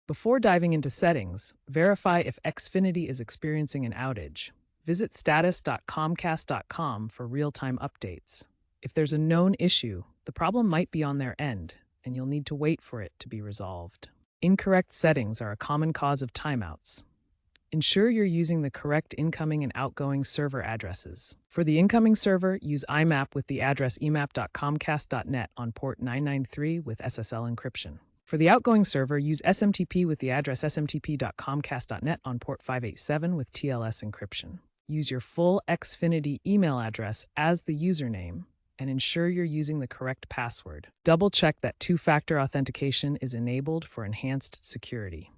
Before diving into settings, verify if Xfinity is experiencing an outage. Visit status.comcast.com for real-time updates. If there's a known issue, the problem might be on their end, and you'll need to wait for it to be resolved. Incorrect settings are a common cause of timeouts. Ensure you're using the correct incoming and outgoing server addresses. For the incoming server, use IMAP with the address emap.comcast.net on port 993 with SSL encryption. For the outgoing server, use SMTP with the address smtp.comcast.net on port 587 with TLS encryption. Use your full Xfinity email address as the username and ensure you're using the correct password. Double-check that two-factor authentication is enabled for enhanced security.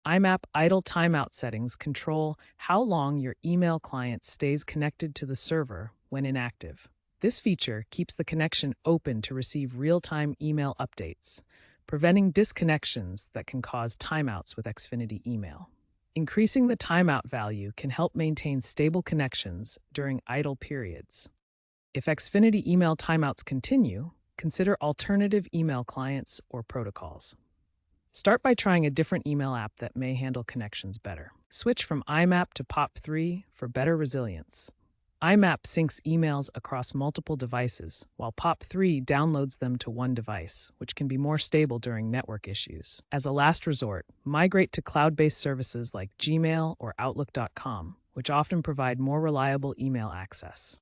IMAP idle timeout settings control how long your email client stays connected to the server when inactive. This feature keeps the connection open to receive real-time email updates, preventing disconnections that can cause timeouts with Xfinity email. Increasing the timeout value can help maintain stable connections during idle periods. If Xfinity email timeouts continue, consider alternative email clients or protocols. Start by trying a different email app that may handle connections better. Switch from IMAP to POP3 for better resilience. IMAP syncs emails across multiple devices, while POP3 downloads them to one device, which can be more stable during network issues. As a last resort, migrate to cloud-based services like Gmail or Outlook.com, which often provide more reliable email access.